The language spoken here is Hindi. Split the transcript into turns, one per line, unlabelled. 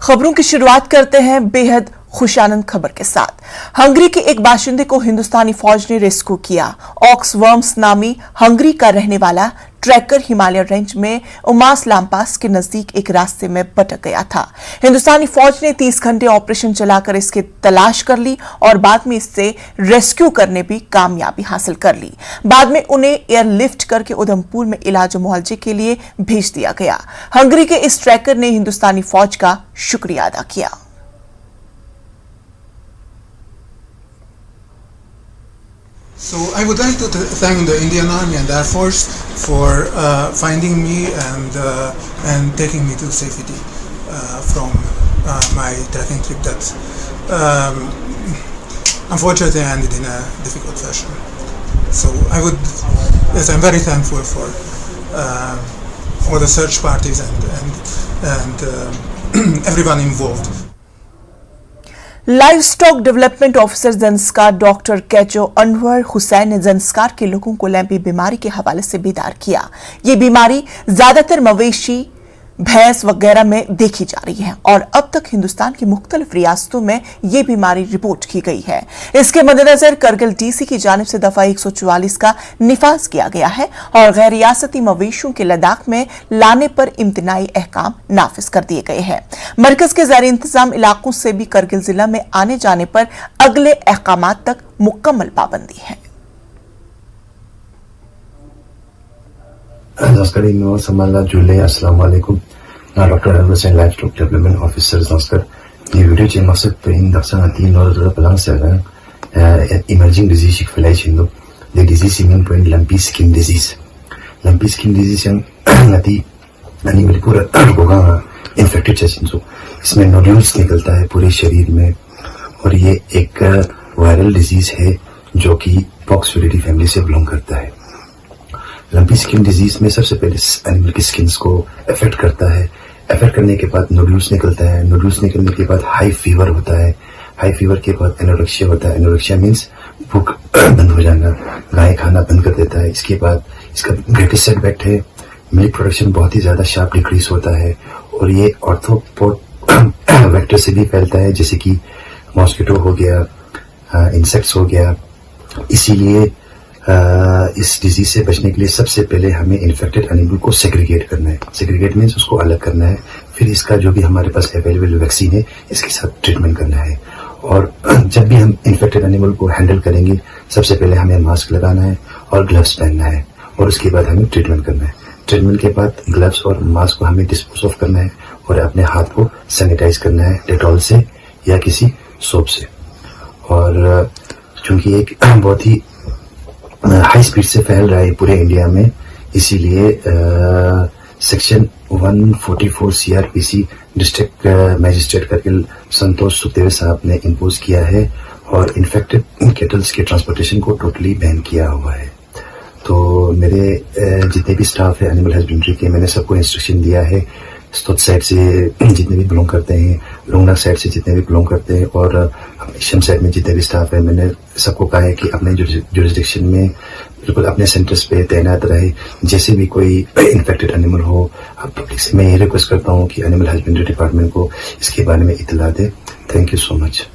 खबरों की शुरुआत करते हैं बेहद खुशानंद खबर के साथ। हंगरी के एक बाशिंदे को हिंदुस्तानी फौज ने रेस्क्यू किया। ऑक्स वर्म्स नामी हंगरी का रहने वाला ट्रैकर हिमालय रेंज में उमास लाम्पास के नजदीक एक रास्ते में भटक गया था। हिंदुस्तानी फौज ने 30 घंटे ऑपरेशन चलाकर इसकी तलाश कर ली और बाद में इससे रेस्क्यू करने भी कामयाबी हासिल कर ली। बाद में उन्हें एयरलिफ्ट करके उधमपुर में इलाज मुआवजे के लिए भेज दिया गया। हंगरी के इस ट्रैकर ने हिंदुस्तानी फौज का शुक्रिया अदा किया।
So I would like to thank the Indian Army and Air Force for finding me and taking me to safety from my trekking trip that unfortunately ended in a difficult fashion. So I'm very thankful for all the search parties and everyone involved.
Live stock development officer Zanskar doctor Kacho Anwar Hussain ने ज़ंस्कार के लोगों को लैम्पी बीमारी के हवाले से बेदार किया। ये बीमारी ज्यादातर मवेशी, भैंस वगैरह में देखी जा रही है और अब तक हिंदुस्तान की मुख्तलिफ रियासतों में ये बीमारी रिपोर्ट की गई है। इसके मद्देनजर करगिल डीसी की जानिब से दफा 144 का निफाज किया गया है और गैर रियासती मवेशियों के लद्दाख में लाने पर इम्तनाई अहकाम नाफिज कर दिए गए हैं। मरकज के ज़ेर इंतजाम इलाकों से भी करगिल जिला में आने जाने पर अगले अहकामात तक मुकम्मल पाबंदी है।
अस्सलाम वालेकुम। Doctor Anwar Hussain life stock development officer Zanskar. ये वीडियो चे मकसद पे इन दक्षिण तीन और पलांग से इमर्जिंग डिजीज शिक फैलाई छिंदो द डिजीज इमिंग पॉइंट लंपी स्किन डिजीज नती यानी बिल्कुल गोगा इन्फेक्टेड छिंदो। इसमें नोड्यूल्स निकलता है पूरे शरीर में और ये एक वायरल डिजीज है जो कि पॉक्सविरिडी फैमिली से बिलोंग करता है। लंपी स्किन डिजीज में सबसे पहले एनिमल की स्किन को अफेक्ट करता है। अफेक्ट करने के बाद नोड्यूल्स निकलता है। नोड्यूल्स निकलने के बाद हाई फीवर होता है। हाई फीवर के बाद एनोरेक्सिया होता है। एनोरेक्सिया मीन्स भूख बंद हो जाना, गाय खाना बंद कर देता है। इसके बाद इसका ग्रेटेस्ट साइड इफेक्ट है मिल्क प्रोडक्शन बहुत ही ज्यादा शार्प डिक्रीज होता है और ये ऑर्थोपोड वेक्टर से भी फैलता है, जैसे कि मॉस्किटो हो गया, इंसेक्ट्स हो गया। इसीलिए इस डिजीज से बचने के लिए सबसे पहले हमें इन्फेक्टेड एनिमल को सेग्रीगेट करना है। सेग्रीगेट मीन्स उसको अलग करना है, फिर इसका जो भी हमारे पास अवेलेबल वैक्सीन है इसके साथ ट्रीटमेंट करना है। और जब भी हम इन्फेक्टेड एनिमल को हैंडल करेंगे सबसे पहले हमें मास्क लगाना है और ग्लव्स पहनना है और उसके बाद हमें ट्रीटमेंट करना है। ट्रीटमेंट के बाद ग्लव्स और मास्क को हमें डिस्पोज ऑफ करना है और अपने हाथ को सैनिटाइज करना है डेटॉल से या किसी सोप से। और चूंकि एक बहुत ही हाई स्पीड से फैल रहा है पूरे इंडिया में, इसीलिए section 144 CrPC district magistrate Kargil Santosh Sukhdev साहब ने इम्पोज किया है और इन्फेक्टेड केटल्स के ट्रांसपोर्टेशन को टोटली बैन किया हुआ है। तो मेरे जितने भी स्टाफ है एनिमल हस्बेंड्री के, मैंने सबको इंस्ट्रक्शन दिया है स्तोत साइड से जितने भी बिलोंग करते हैं, लोंगना साइड से जितने भी बिलोंग करते हैं और शम साइड में जितने भी स्टाफ है, मैंने सबको कहा है कि अपने जुरिस्डिक्शन में बिल्कुल अपने सेंटर्स पे तैनात रहे। जैसे भी कोई इन्फेक्टेड एनिमल हो, पब्लिक से मैं ये रिक्वेस्ट करता हूँ कि एनिमल हस्बेंड्री डिपार्टमेंट को इसके बारे में इत्तला दे। Thank you so much.